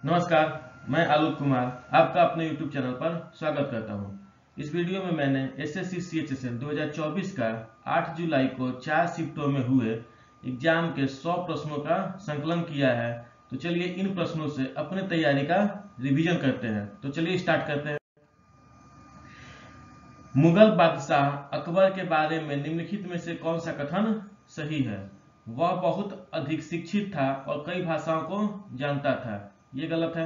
नमस्कार, मैं आलोक कुमार आपका अपने YouTube चैनल पर स्वागत करता हूं। इस वीडियो में मैंने एसएससी सीएचएसएल 2024 का 8 जुलाई को 4 शिफ्टों में हुए एग्जाम के 100 प्रश्नों का संकलन किया है। तो चलिए इन प्रश्नों से अपने तैयारी का रिवीजन करते हैं। तो चलिए स्टार्ट करते हैं। मुगल बादशाह अकबर के बारे में निम्नलिखित में से कौन सा कथन सही है? वह बहुत अधिक शिक्षित था और कई भाषाओं को जानता था। ये गलत है।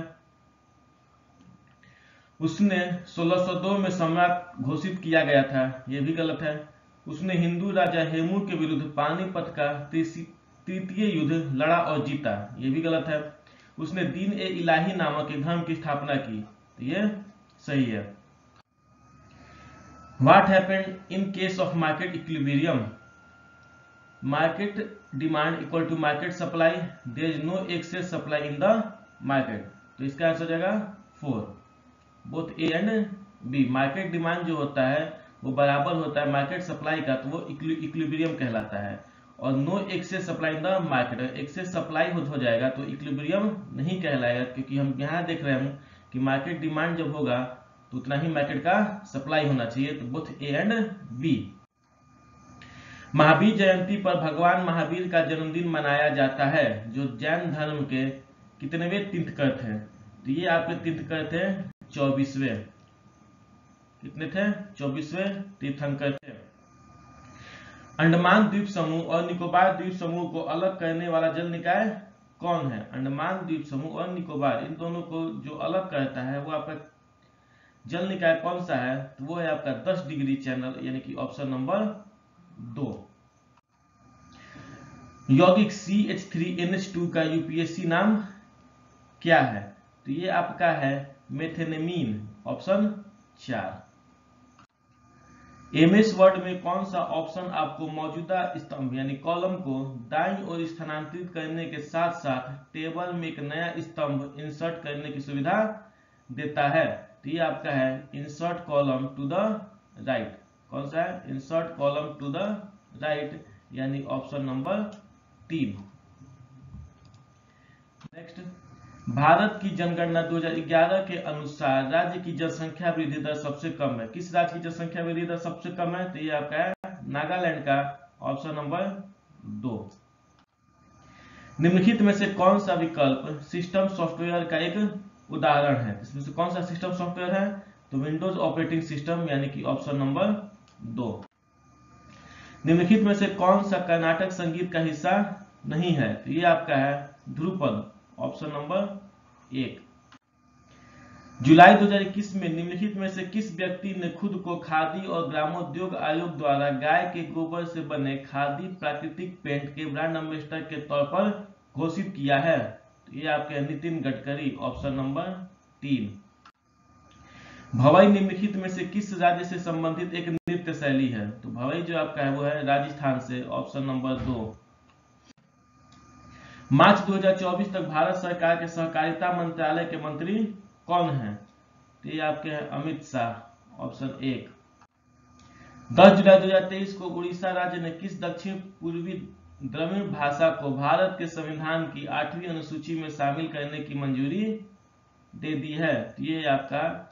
उसने 1602 में सम्राट घोषित किया गया था। यह भी गलत है। उसने हिंदू राजा हेमू के विरुद्ध पानीपत का तृतीय युद्ध लड़ा और जीता। यह भी गलत है। उसने दीन ए इलाही नामक एक धर्म की स्थापना की। तो यह सही है। What happened in case of market equilibrium? Market demand equal to market supply. There is no excess supply in the market. तो इसका आंसर हो जाएगा 4। Both A and B. Market demand जो होता है वो बराबर होता है मार्केट सप्लाई का, तो वो इक्विलिब्रियम कहलाता है। और no excess supply in the market, excess supply हो जाएगा तो इक्विलिब्रियम नहीं कहलाएगा, क्योंकि हम यहाँ देख रहे हैं कि मार्केट डिमांड जब होगा तो उतना ही मार्केट का सप्लाई होना चाहिए। तो both A and B. Mahavir Jayanti पर भगवान महावीर का जन्मदिन मनाया जाता है, जो जैन धर्म के कितनेवें तीर्थंकर थे? तो ये आपके तीर्थंकर थे 24वें। कितने थे? 24वें तीर्थंकर थे। अंडमान द्वीप समूह और निकोबार द्वीप समूह को अलग करने वाला जल निकाय कौन है? अंडमान द्वीप समूह और निकोबार, इन दोनों को जो अलग करता है वो आपका जल निकाय कौन सा है? तो वो है आपका 10 डिग्री चैनल, यानी कि ऑप्शन नंबर 2। यौगिक CH3NH2 का यूपीएससी नाम क्या है? तो ये आपका है मेथेनेमीन, ऑप्शन 4। एमएस वर्ड में कौन सा ऑप्शन आपको मौजूदा स्तंभ यानी कॉलम को दाईं ओर स्थानांतरित करने के साथ साथ टेबल में एक नया स्तंभ इंसर्ट करने की सुविधा देता है? तो ये आपका है insert column to the right. कौन सा है? Insert column to the right, यानी ऑप्शन नंबर 3। नेक्स्ट, भारत की जनगणना 2011 के अनुसार राज्य की जनसंख्या वृद्धि दर सबसे कम है। किस राज्य की जनसंख्या वृद्धि दर सबसे कम है? तो ये आपका है नागालैंड का, ऑप्शन नंबर 2। निम्नलिखित में से कौन सा विकल्प सिस्टम सॉफ्टवेयर का एक उदाहरण है? इसमें से कौन सा सिस्टम सॉफ्टवेयर है? तो विंडोज ऑपरेटिंग सिस्टम, यानी कि ऑप्शन नंबर 2। निम्नलिखित में से कौन सा कर्नाटक संगीत का हिस्सा नहीं है? तो ये आपका है ध्रुपद, ऑप्शन नंबर 1। जुलाई 2021 में निम्नलिखित में से किस व्यक्ति ने खुद को खादी और ग्रामोद्योग आयोग द्वारा गाय के गोबर से बने खादी प्राकृतिक पेंट के ब्रांड एम्बेसडर के तौर पर घोषित किया है? तो ये आपके नितिन गडकरी, ऑप्शन नंबर 3। भवई निम्नलिखित में से किस राज्य से संबंधित एक नृत्य शैली है? तो भवई जो आपका है वो है राजस्थान से, ऑप्शन नंबर 2। मार्च 2024 तक भारत सरकार के सहकारिता मंत्रालय के मंत्री कौन हैं? तो ये आपके हैं अमित शाह, ऑप्शन 1। 10 जुलाई 2023 को उड़ीसा राज्य ने किस दक्षिण पूर्वी द्रविड़ भाषा को भारत के संविधान की 8वीं अनुसूची में शामिल करने की मंजूरी दे दी है? तो ये आपका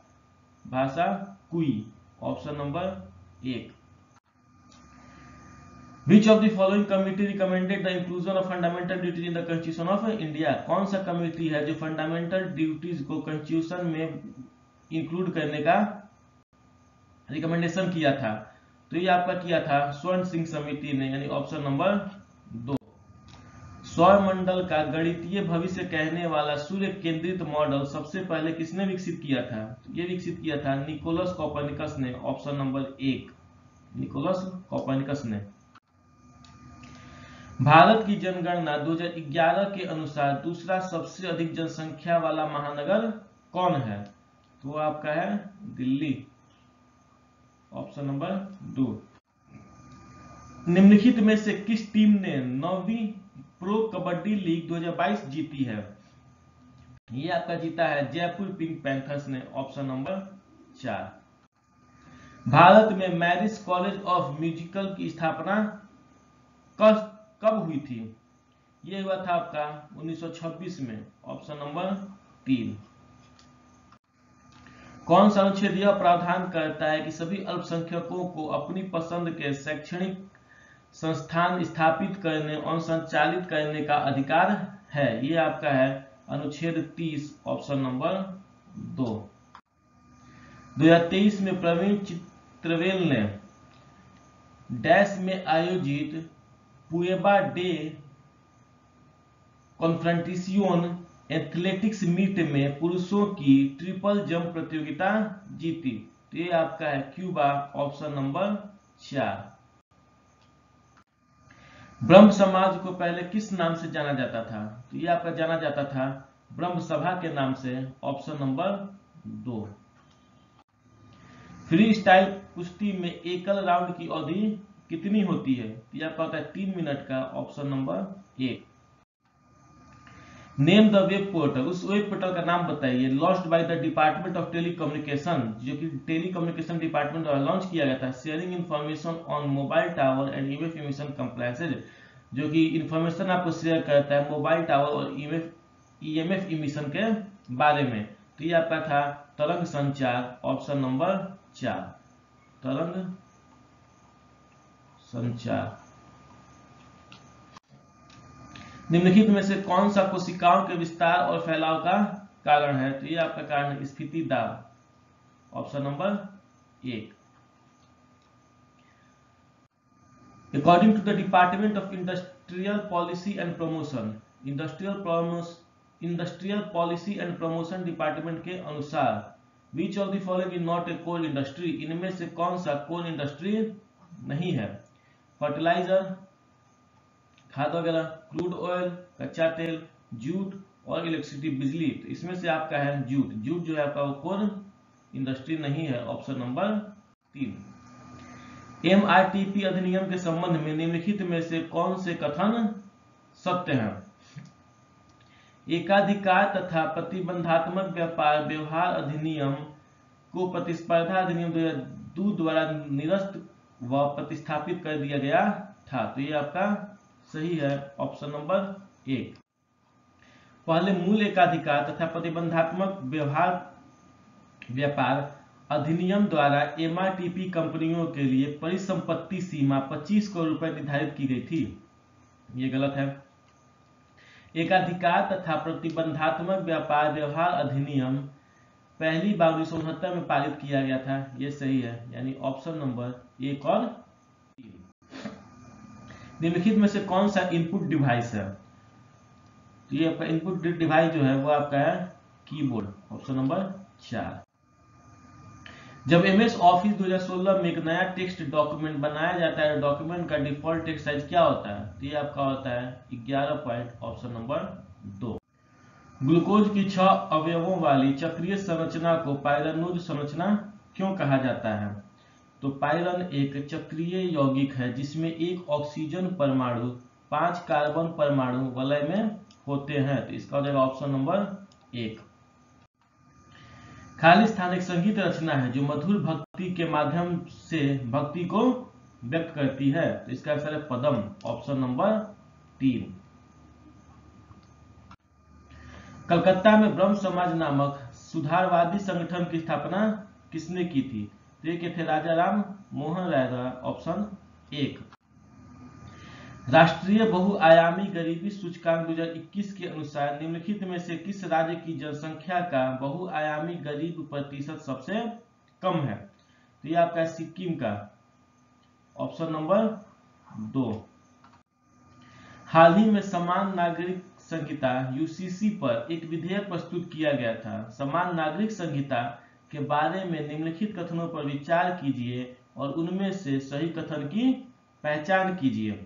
भाषा कुई, option number 1। Which of the following committee recommended the inclusion of fundamental duties in the Constitution of India? कौन सा कमेटी है जो फंडामेंटल ड्यूटीज को कॉन्स्टिट्यूशन में इंक्लूड करने का रिकमेंडेशन किया था? तो ये आपका किया था स्वर्ण सिंह समिति ने, यानी ऑप्शन नंबर 2। सौरमंडल का गणितीय भविष्य कहने वाला सूर्य केंद्रित मॉडल सबसे पहले किसने विकसित किया था? तो ये विकसित किया था निकोलस कोपर्निकस ने, ऑप्शन नंबर 1। निकोलस कोपर्निकस ने। भारत की जनगणना 2011 के अनुसार दूसरा सबसे अधिक जनसंख्या वाला महानगर कौन है? तो वो आपका है दिल्ली, ऑप्शन नंबर 2। निम्नलिखित में से किस टीम ने 9वीं प्रो कबड्डी लीग 2022 जीती है? ये आपका जीता है जयपुर पिंक पैंथर्स ने, ऑप्शन नंबर 4। भारत में मैरिज कॉलेज ऑफ म्यूजिकल की स्थापना कब हुई थी? ये हुआ था आपका 1926 में, ऑप्शन नंबर 3। कौन सा अनुच्छेद यह प्रावधान करता है कि सभी अल्पसंख्यकों को अपनी पसंद के शैक्षणिक संस्थान स्थापित करने और संचालित करने का अधिकार है? ये आपका है अनुच्छेद 30, ऑप्शन नंबर 2। 2023 में प्रवीण चित्रवेल ने डैश में आयोजित पुएबा डे कॉन्फ्रंटिसियोन एथलेटिक्स मीट में पुरुषों की ट्रिपल जंप प्रतियोगिता जीती। तो ये आपका है क्यूबा, ऑप्शन नंबर 4। ब्रह्म समाज को पहले किस नाम से जाना जाता था? तो ये आपका जाना जाता था ब्रह्म सभा के नाम से, ऑप्शन नंबर 2। फ्री स्टाइल कुश्ती में एकल राउंड की अवधि कितनी होती है? तो यह आपका होता है 3 मिनट का, option number 1। Name the web portal, उस वेब पोर्टल का नाम बताइए launched by the Department of telecommunication, जो कि टेलीकम्युनिकेशन डिपार्टमेंट द्वारा लॉन्च किया गया था। Sharing information on mobile tower and EMF emission compliances, जो कि इंफॉर्मेशन आपको शेयर करता है मोबाइल टावर और ईएमएफ इमिशन के बारे में। तो ये आपका था तरंग संचार, ऑप्शन नंबर 4, तरंग संचार। निम्नलिखित में से कौन सा कोशिकाओं के विस्तार और फैलाव का कारण है? तो ये आपका कारण है स्फीति दाब, option number 1। According to the Department of Industrial policy and Promotion, industrial policy and promotion department के अनुसार which of the following is not a core industry, इनमें से कौन सा कोल इंडस्ट्री नहीं है? फर्टिलाइजर, खाद वगैरह, क्रूड ऑयल, कच्चा तेल, जूट और इलेक्ट्रिसिटी, बिजली। तो इसमें से आपका है जूट। जूट जो है आपका वो कोल इंडस्ट्री नहीं है, ऑप्शन नंबर 3। MRTP अधिनियम के संबंध में निम्नलिखित में से कौन से कथन सत्य हैं? एकाधिकार तथा प्रतिबंधात्मक व्यापार व्यवहार अधिनियम को प्रतिस्पर्धा अधिनियम 2002 द्वारा निरस्त व प्रतिस्थापित कर दिया गया था। तो ये आपका सही है, ऑप्शन नंबर 1। पहले मूल एकाधिकार तथा प्रतिबंधात्मक व्यापार अधिनियम द्वारा MRTP कंपनियों के लिए परिसंपत्ति सीमा 25 करोड़ रुपए निर्धारित की गई थी। ये गलत है। एकाधिकार तथा प्रतिबंधात्मक व्यापार व्यवहार अधिनियम पहली बार 1969 में पारित किया गया था। ये सही है, यानी ऑप्शन नंबर 1 और 3। निम्नलिखित में से कौन सा इनपुट डिवाइस है? तो ये आपका इनपुट डिवाइस जो है वो आपका है कीबोर्ड, ऑप्शन नंबर 4। जब MS ऑफिस 2016 में एक नया टेक्स्ट डॉक्यूमेंट बनाया जाता है, डॉक्यूमेंट का डिफॉल्ट टेक्स्ट साइज क्या होता है? तो ये आपका होता है 11 पॉइंट, ऑप्शन नंबर 2। ग्लूकोज की 6 अवयवों वाली चक्रीय संरचना को पाइरानोज संरचना क्यों कहा जाता है? तो पाइरन एक चक्रीय यौगिक है जिसमें एक ऑक्सीजन परमाणु 5 कार्बन परमाणु वलय में होते हैं। तो इसका हो जाएगा ऑप्शन नंबर 1। खाली स्थान एक संगीत रचना है जो मधुर भक्ति के माध्यम से भक्ति को व्यक्त करती है। तो इसका आंसर है पदम, ऑप्शन नंबर 3। कलकत्ता में ब्रह्म समाज नामक सुधारवादी संगठन की स्थापना किसने की थी? तो ये थे राजा राम मोहन राय द्वारा, ऑप्शन 1। राष्ट्रीय बहुआयामी गरीबी सूचकांक 2021 के अनुसार निम्नलिखित में से किस राज्य की जनसंख्या का बहुआयामी गरीब प्रतिशत सबसे कम है? तो ये आपका सिक्किम का, ऑप्शन नंबर 2। हाल ही में समान नागरिक संहिता UCC पर एक विधेयक प्रस्तुत किया गया था। समान नागरिक संहिता के बारे में निम्नलिखित कथनों पर विचार कीजिए और उनमें से सही कथन की पहचान कीजिए।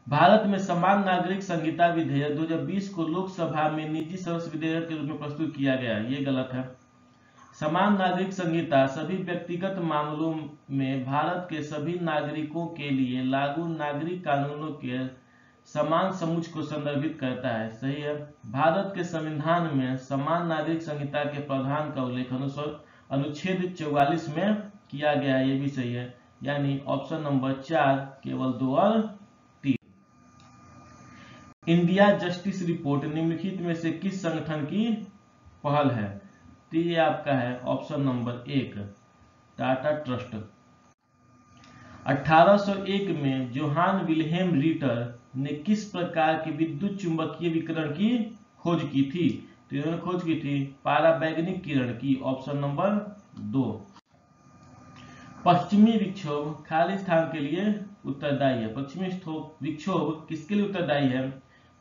भारत में समान नागरिक संहिता विधेयक 2020 को लोकसभा में निजी सदस्य विधेयक के रूप में प्रस्तुत किया गया। ये गलत है। समान नागरिक संहिता सभी व्यक्तिगत मामलों में भारत के सभी नागरिकों के लिए लागू नागरिक कानूनों के समान समुच्चय को संदर्भित करता है। सही है। भारत के संविधान में समान नागरिक संहिता के प्रावधान का उल्लेख अनुच्छेद 44 में किया गया है। ये भी सही है, यानी ऑप्शन नंबर 4 केवल 2 और इंडिया जस्टिस रिपोर्ट निम्नलिखित में से किस संगठन की पहल है? तो ये आपका है ऑप्शन नंबर 1 टाटा ट्रस्ट। 1801 में जोहान विल्हेम रीटर ने किस प्रकार के विद्युत चुंबकीय विकिरण की खोज की थी? तो इन्होंने खोज की थी पराबैंगनी किरण की, ऑप्शन नंबर 2। पश्चिमी विक्षोभ खाली स्थान के लिए उत्तरदायी है। पश्चिमी विक्षोभ किसके लिए उत्तरदायी है?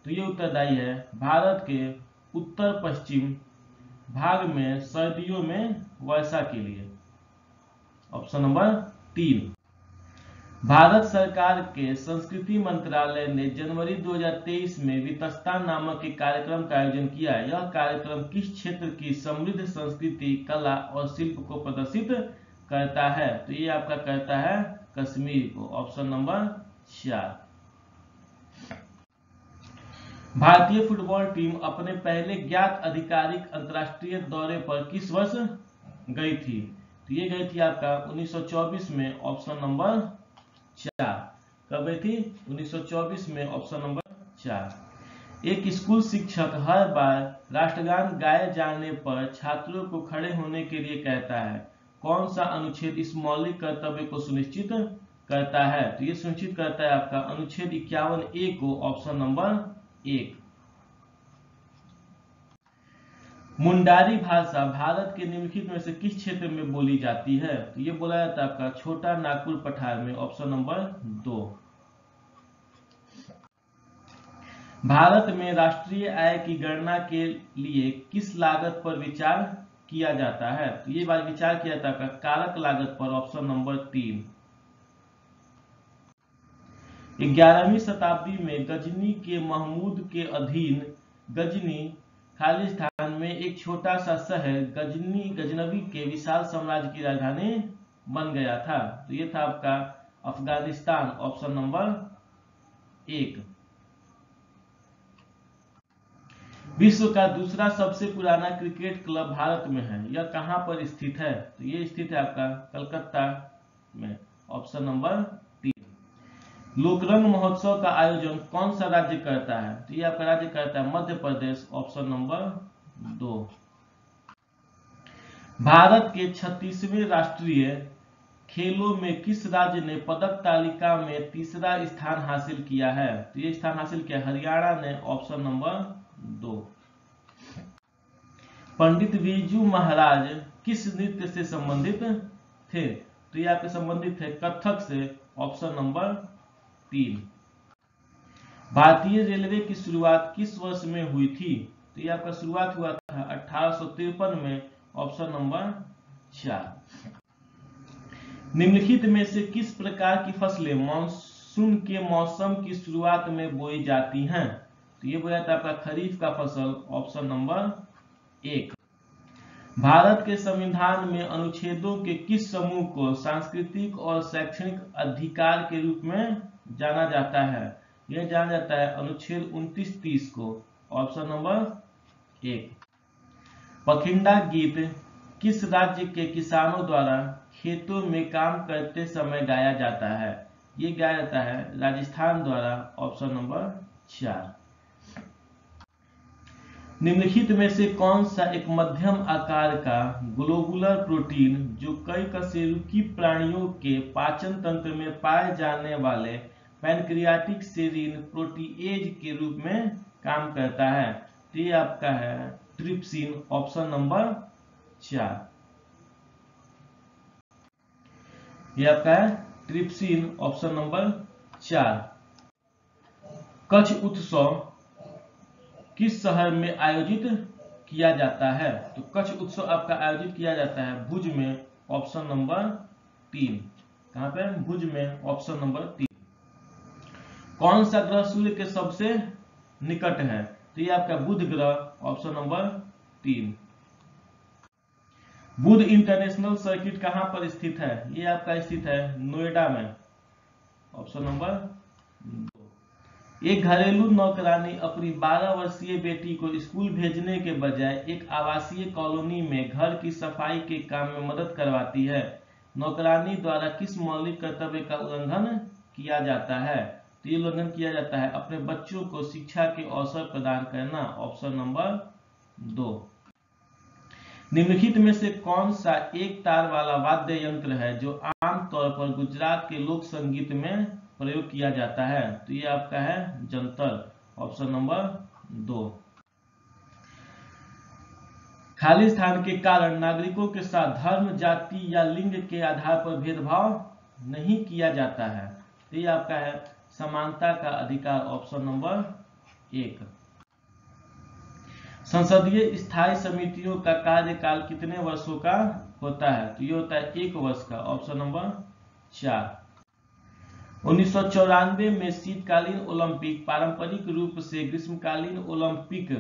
तो ये उत्तरदायी है भारत के उत्तर पश्चिम भाग में सर्दियों में वर्षा के लिए, ऑप्शन नंबर 3। भारत सरकार के संस्कृति मंत्रालय ने जनवरी 2023 में वित्तस्तान नामक एक कार्यक्रम का आयोजन किया। यह कार्यक्रम किस क्षेत्र की समृद्ध संस्कृति, कला और शिल्प को प्रदर्शित करता है? तो ये आपका करता है कश्मीर को, ऑप्शन नंबर 4। भारतीय फुटबॉल टीम अपने पहले ज्ञात आधिकारिक अंतर्राष्ट्रीय दौरे पर किस वर्ष गई थी? तो ये गई थी आपका 1924 में, ऑप्शन नंबर 4। कब गई थी? 1924 में, ऑप्शन नंबर 4। एक स्कूल शिक्षक हर बार राष्ट्रगान गाए जाने पर छात्रों को खड़े होने के लिए कहता है। कौन सा अनुच्छेद इस मौलिक कर्तव्य को सुनिश्चित करता है? तो ये सुनिश्चित करता है आपका अनुच्छेद 51A को, ऑप्शन नंबर 1। मुंडारी भाषा भारत के निम्नलिखित में से किस क्षेत्र में बोली जाती है? तो ये बोला जाता है आपका छोटा नागपुर पठार में, ऑप्शन नंबर 2। भारत में राष्ट्रीय आय की गणना के लिए किस लागत पर विचार किया जाता है? तो ये बात विचार किया जाता है कारक लागत पर, ऑप्शन नंबर 3। 11वीं शताब्दी में गजनी के महमूद के अधीन गजनी खाली स्थान में एक छोटा सा शहर गजनवी के विशाल साम्राज्य की राजधानी बन गया था। तो ये था आपका अफगानिस्तान, ऑप्शन नंबर 1। विश्व का दूसरा सबसे पुराना क्रिकेट क्लब भारत में है, यह कहां पर स्थित है? तो ये स्थित है आपका कलकत्ता में, ऑप्शन नंबर 3। लोकरंग महोत्सव का आयोजन कौन सा राज्य करता है? तो ये आपका राज्य करता है मध्य प्रदेश, ऑप्शन नंबर 2। भारत के 36वें राष्ट्रीय खेलों में किस राज्य ने पदक तालिका में तीसरा स्थान हासिल किया है? तो ये स्थान हासिल किया हरियाणा ने, ऑप्शन नंबर 2। पंडित बिरजू महाराज किस नृत्य से संबंधित थे? तो ये आपके संबंधित थे कथक से, ऑप्शन नंबर 3। भारतीय रेलवे की शुरुआत किस वर्ष में हुई थी? तो ये आपका शुरुआत हुआ था 1853 में, ऑप्शन नंबर 4। निम्नलिखित में से किस प्रकार की फसलें मानसून के मौसम की शुरुआत में बोई जाती हैं? तो ये बोया था आपका खरीफ का फसल, ऑप्शन नंबर 1। भारत के संविधान में अनुच्छेदों के किस समूह को सांस्कृतिक और शैक्षणिक अधिकार के रूप में जाना जाता है? यह जाना जाता है अनुच्छेद 29-30 को, ऑप्शन नंबर 1। पखिंडा गीत किस राज्य के किसानों द्वारा खेतों में काम करते समय गाया जाता है? ये गाया जाता है राजस्थान द्वारा, ऑप्शन नंबर 4। निम्नलिखित में से कौन सा एक मध्यम आकार का ग्लोबुलर प्रोटीन जो कई कशेरुकी प्राणियों के पाचन तंत्र में पाए जाने वाले पैनक्रियाटिक सेरीन प्रोटीएज के रूप में काम करता है? तो ये आपका है ट्रिप्सिन, ऑप्शन नंबर 4। ये आपका है ट्रिप्सिन, ऑप्शन नंबर 4। कच्छ उत्सव किस शहर में आयोजित किया जाता है? तो कच्छ उत्सव आपका आयोजित किया जाता है भुज में, ऑप्शन नंबर 3। कहां पे? भुज में, ऑप्शन नंबर 3। कौन सा ग्रह सूर्य के सबसे निकट है? तो ये आपका बुध ग्रह, ऑप्शन नंबर 3। बुध इंटरनेशनल सर्किट कहां पर स्थित है? ये आपका स्थित है नोएडा में, ऑप्शन नंबर 2। एक घरेलू नौकरानी अपनी 12 वर्षीय बेटी को स्कूल भेजने के बजाय एक आवासीय कॉलोनी में घर की सफाई के काम में मदद करवाती है। नौकरानी द्वारा किस मौलिक कर्तव्य का उल्लंघन किया जाता है? तो ये उल्लंघन किया जाता है अपने बच्चों को शिक्षा के अवसर प्रदान करना, ऑप्शन नंबर 2। निम्नलिखित में से कौन सा एक तार वाला वाद्य यंत्र है जो आमतौर पर गुजरात के लोक संगीत में प्रयोग किया जाता है? तो ये आपका है जंतर, ऑप्शन नंबर 2। खाली स्थान के कारण नागरिकों के साथ धर्म, जाति या लिंग के आधार पर भेदभाव नहीं किया जाता है। तो ये आपका है समानता का अधिकार, ऑप्शन नंबर 1। संसदीय स्थायी समितियों का कार्यकाल कितने वर्षों का होता है? तो ये होता है 1 वर्ष का, ऑप्शन नंबर 4। 1994 में शीतकालीन ओलंपिक पारंपरिक रूप से ग्रीष्मकालीन ओलंपिक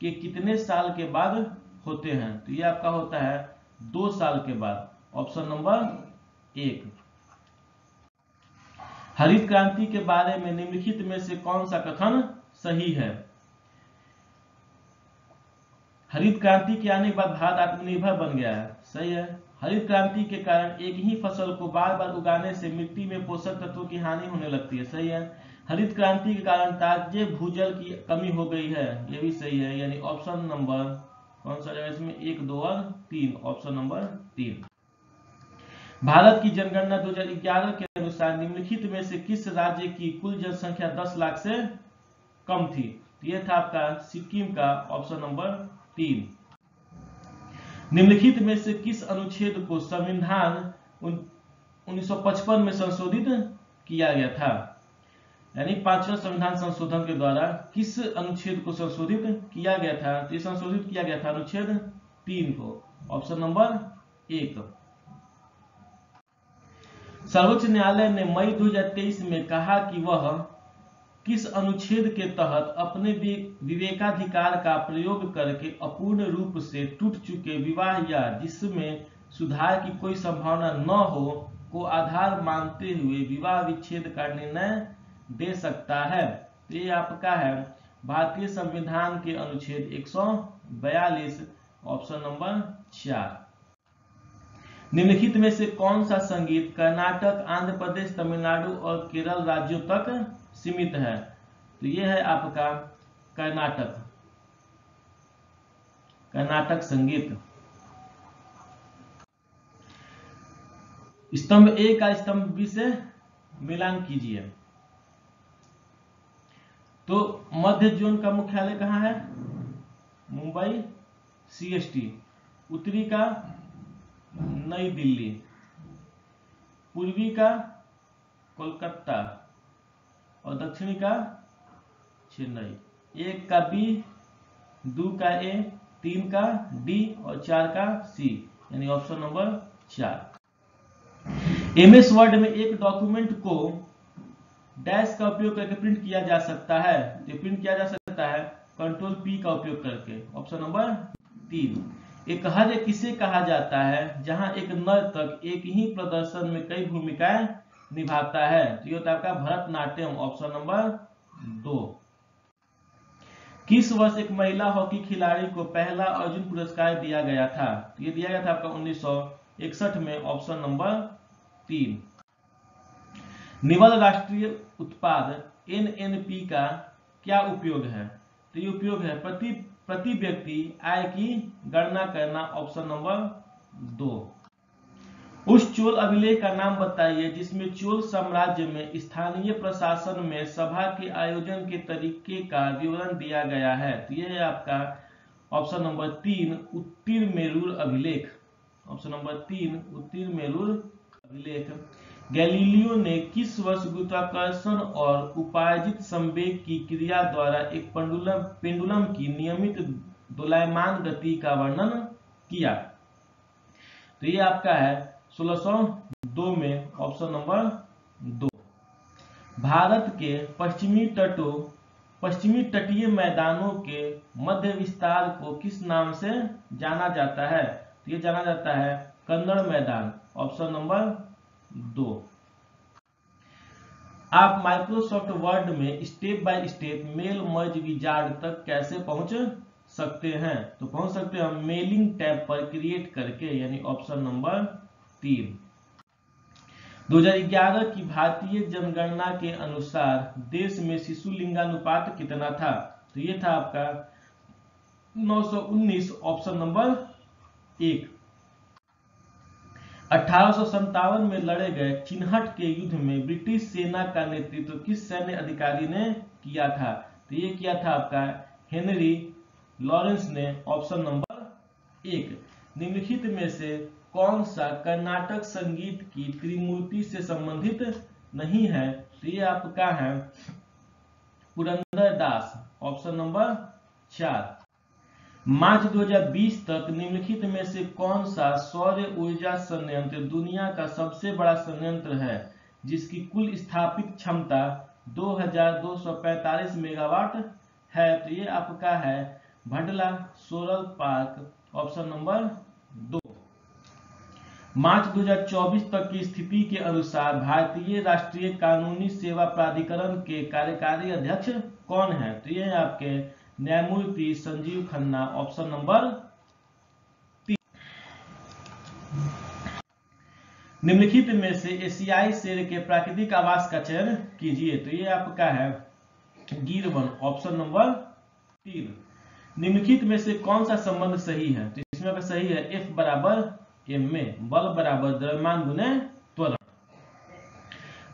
के कितने साल के बाद होते हैं? तो ये आपका होता है 2 साल के बाद, ऑप्शन नंबर 1। हरित क्रांति के बारे में निम्नलिखित में से कौन सा कथन सही है? हरित क्रांति के आने के बाद भारत आत्मनिर्भर बन गया है, सही है। हरित क्रांति के कारण एक ही फसल को बार बार उगाने से मिट्टी में पोषक तत्वों की हानि होने लगती है, सही है। हरित क्रांति के कारण ताजे भूजल की कमी हो गई है, ये भी सही है। यानी ऑप्शन नंबर कौन सा जगह इसमें 1, 2 और 3, ऑप्शन नंबर 3। भारत की जनगणना 2011 के अनुसार निम्नलिखित में से किस राज्य की कुल जनसंख्या 10 लाख से कम थी? ये था आपका सिक्किम का, ऑप्शन नंबर 3। निम्नलिखित में से किस अनुच्छेद को संविधान 1955 में संशोधित किया गया था? यानी 5वां संविधान संशोधन के द्वारा किस अनुच्छेद को संशोधित किया गया था? तो ये संशोधित किया गया था अनुच्छेद 3 को, ऑप्शन नंबर 1। सर्वोच्च न्यायालय ने मई 2023 में कहा कि वह किस अनुच्छेद के तहत अपने विवेकाधिकार का प्रयोग करके अपूर्ण रूप से टूट चुके विवाह या जिसमें सुधार की कोई संभावना न हो को आधार मानते हुए विवाह विच्छेद का निर्णय दे सकता है? तो ये आपका है भारतीय संविधान के अनुच्छेद 142, ऑप्शन नंबर 4। निम्नलिखित में से कौन सा संगीत कर्नाटक, आंध्र प्रदेश, तमिलनाडु और केरल राज्यों तक सीमित है? तो ये है आपका कर्नाटक संगीत। स्तंभ ए का स्तंभ बी से मिलान कीजिए। तो मध्य जोन का मुख्यालय कहाँ है? मुंबई CST। उत्तरी का नई दिल्ली, पूर्वी का कोलकाता और दक्षिणी का चेन्नई। 1 का B, 2 का A, 3 का D और 4 का C, यानी ऑप्शन नंबर 4। MS वर्ड में एक डॉक्यूमेंट को डैश का उपयोग करके प्रिंट किया जा सकता है। तो प्रिंट किया जा सकता है कंट्रोल P का उपयोग करके, ऑप्शन नंबर 3। एक हर्य किसे कहा जाता है जहां एक नर्तक एक ही प्रदर्शन में कई भूमिकाएं निभाता है? तो ये होता है आपका भरतनाट्यम, ऑप्शन नंबर 2। किस वर्ष एक महिला हॉकी खिलाड़ी को पहला अर्जुन पुरस्कार दिया गया था? तो ये दिया गया था आपका 1961 में, ऑप्शन नंबर 3। निवल राष्ट्रीय उत्पाद NNP का क्या उपयोग है? तो ये उपयोग है प्रति व्यक्ति आय की गणना करना, ऑप्शन नंबर 2। उस चोल अभिलेख का नाम बताइए जिसमें चोल साम्राज्य में स्थानीय प्रशासन में सभा के आयोजन के तरीके का विवरण दिया गया है। तो यह है आपका ऑप्शन नंबर 3 उत्तीरमेरूर अभिलेख, ऑप्शन नंबर 3 उत्तीरमेरूर अभिलेख। गैलीलियो ने किस वर्ष गुरुत्वाकर्षण और उपार्जित संवेग की क्रिया द्वारा एक पेंडुलम की नियमित दोलायमान गति का वर्णन किया? तो ये आपका है 1602 में, ऑप्शन नंबर 2। भारत के पश्चिमी तटीय मैदानों के मध्य विस्तार को किस नाम से जाना जाता है? तो ये जाना जाता है कन्नड़ मैदान, ऑप्शन नंबर 2। आप माइक्रोसॉफ्ट वर्ड में step by step mail merge wizard तक कैसे पहुंच सकते हैं? तो पहुंच सकते हैं हम मेलिंग टैब पर क्रिएट करके, यानी ऑप्शन नंबर 3। 2011 की भारतीय जनगणना के अनुसार देश में शिशु लिंगानुपात कितना था? तो ये था आपका 919, ऑप्शन नंबर 1। 1857 में लड़े गए चिन्हट के युद्ध में ब्रिटिश सेना का नेतृत्व किस सैन्य अधिकारी ने किया था? तो ये किया था आपका हेनरी लॉरेंस ने, ऑप्शन नंबर 1। निम्नलिखित में से कौन सा कर्नाटक संगीत की त्रिमूर्ति से संबंधित नहीं है? तो ये आपका है पुरंदर दास, ऑप्शन नंबर 4। मार्च 2020 तक निम्नलिखित में से कौन सा सौर ऊर्जा संयंत्र दुनिया का सबसे बड़ा संयंत्र है जिसकी कुल स्थापित क्षमता 2245 मेगावाट है? तो ये आपका है Bhadla solar park, option number 2। मार्च 2024 तक की स्थिति के अनुसार भारतीय राष्ट्रीय कानूनी सेवा प्राधिकरण के कार्यकारी अध्यक्ष कौन है? तो ये आपके न्यायमूर्ति संजीव खन्ना, ऑप्शन नंबर 3। निम्नलिखित में से एशियाई शेर के प्राकृतिक आवास का चयन कीजिए। तो ये आपका है गिरवन, ऑप्शन नंबर 3। निम्नलिखित में से कौन सा संबंध सही है? तो इसमें अगर सही है F बराबर m में बल बराबर द्रव्यमान गुने त्वरण।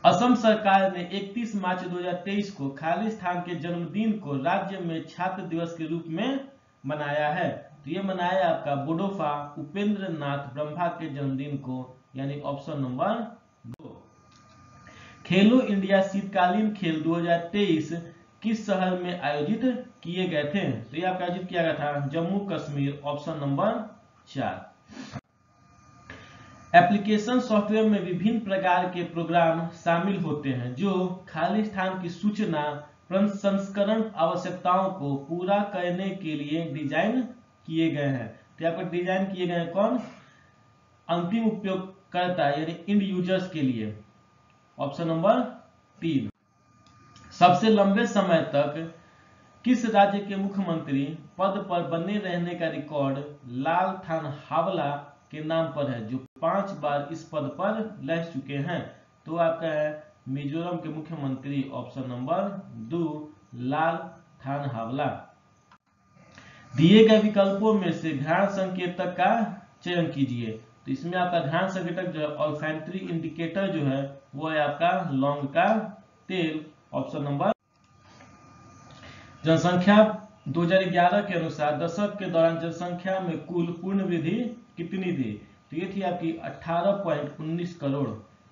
असम सरकार ने 31 मार्च 2023 को खालिस्तान के जन्मदिन को राज्य में छात्र दिवस के रूप में मनाया है। तो ये मनाया आपका बोडोफा उपेंद्र नाथ ब्रह्मा के जन्मदिन को, यानी ऑप्शन नंबर 2। खेलो इंडिया शीतकालीन खेल 2023 किस शहर में आयोजित किए गए थे? तो ये आपका आयोजित किया गया था Jammu Kashmir, option number 4। Application software में विभिन्न प्रकार के प्रोग्राम शामिल होते हैं जो खालिस्तान की सूचना प्रसंस्करण आवश्यकताओं को पूरा करने के लिए डिजाइन किए गए हैं। तो यहाँ पर डिजाइन किए गए हैं कौन? अंतिम उपयोगकर्ता यानी इंड यूजर्स के लिए, ऑप्शन नंबर 3। सबसे लंबे समय तक किस राज्य के मुख्यमंत्री पद पर बने रहने का रिकॉर्ड लाल थानहावला के नाम पर है, जो 5 बार इस पद पर रह चुके हैं? तो आपका है मिजोरम के मुख्यमंत्री, ऑप्शन नंबर 2 लाल थानहावला। दिए गए विकल्पों में से ध्यान संकेतक का चयन कीजिए। तो इसमें आपका ध्यान संकेतक जो है ऑल्फैक्टरी इंडिकेटर जो है वो है आपका लौंग का तेल, ऑप्शन नंबर। जनसंख्या 2011 के अनुसार दशक के दौरान जनसंख्या में कुल पूर्ण वृद्धि कितनी थी? तो ये थी आपकी 18.19 करोड़,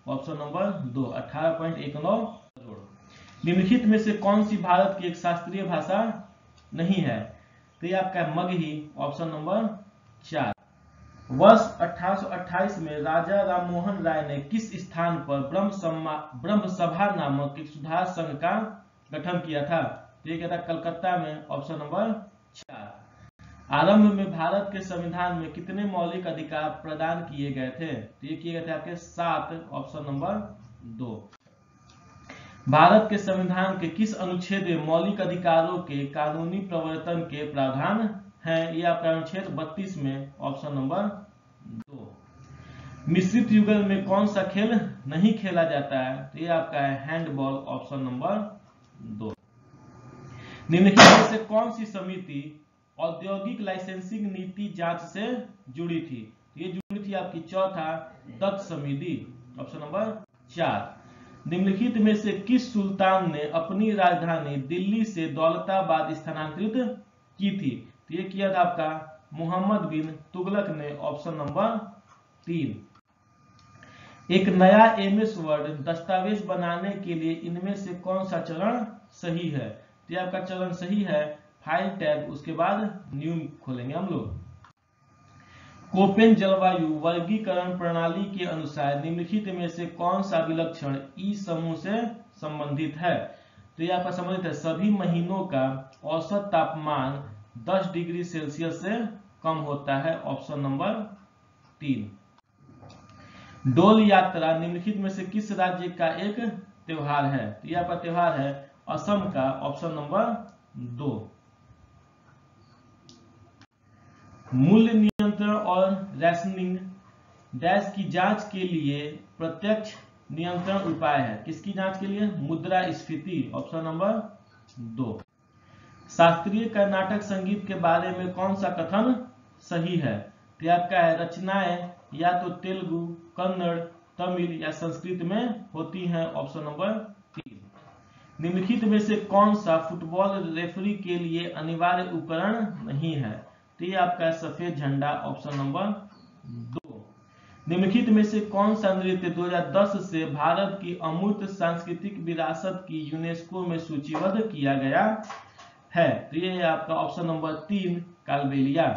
ऑप्शन नंबर 2 18.19 करोड़। निम्नलिखित में से कौन सी भारत की एक शास्त्रीय भाषा नहीं है? तो ये आपका मगही, ऑप्शन नंबर 4। वर्ष 1828 में राजा राममोहन राय ने किस स्थान पर ब्रह्म सभा नामक एक सुधार संघ का गठन किया था? तो ये क्या था? कलकत्ता में, ऑप्शन नंबर 4। आरंभ में भारत के संविधान में कितने मौलिक अधिकार प्रदान किए गए थे? तो ये किए गए थे आपके 7, ऑप्शन नंबर 2। भारत के संविधान के किस अनुच्छेद में मौलिक अधिकारों के कानूनी प्रवर्तन के प्रावधान हैं? ये आपका अनुच्छेद 32 में, ऑप्शन नंबर 2। मिश्रित युगल में कौन सा खेल नहीं खेला जाता है? तो ये आपका है हैंडबॉल, ऑप्शन नंबर 2। निम्नलिखित में से कौन सी समिति औद्योगिक लाइसेंसिंग नीति जांच से जुड़ी थी? ये जुड़ी थी आपकी चौथा दत्त समिति, ऑप्शन नंबर 4। निम्नलिखित में से किस सुल्तान ने अपनी राजधानी दिल्ली से दौलताबाद स्थानांतरित की थी? तो ये किया था आपका मोहम्मद बिन तुगलक ने, ऑप्शन नंबर 3। एक नया एमएस वर्ड दस्तावेज बनाने के लिए इनमें से कौन सा चरण सही है? तो ये आपका चरण सही है फाइल टैब, उसके बाद न्यू खोलेंगे हम लोग। कोपेन जलवायु वर्गीकरण प्रणाली के अनुसार निम्नलिखित में से कौन सा विलक्षण ई समूह से संबंधित है? तो ये आपका संबंधित है सभी महीनों का औसत तापमान 10 डिग्री सेल्सियस से कम होता है, ऑप्शन नंबर 3। डोल यात्रा निम्नलिखित में से किस राज्य का एक त्योहार है? तो ये आपका त्योहार है असम का, ऑप्शन नंबर 2। मूल्य नियंत्रण और रैशनिंग डैश की जांच के लिए प्रत्यक्ष नियंत्रण उपाय है? किसकी जांच के लिए? मुद्रास्फीति, ऑप्शन नंबर 2। शास्त्रीय कर्नाटक संगीत के बारे में कौन सा कथन सही है? तो आपका है रचनाएं या तो तेलुगु, कन्नड़, तमिल या संस्कृत में होती हैं, ऑप्शन नंबर 3। निम्नलिखित में से कौन सा फुटबॉल रेफरी के लिए अनिवार्य उपकरण नहीं है? तो ये आपका सफेद झंडा, ऑप्शन नंबर 2। निम्नलिखित में से कौन सा नृत्य 2010 से भारत की अमूर्त सांस्कृतिक विरासत की यूनेस्को में सूचीबद्ध किया गया है? तो ये आपका ऑप्शन नंबर 3 कालबेलिया।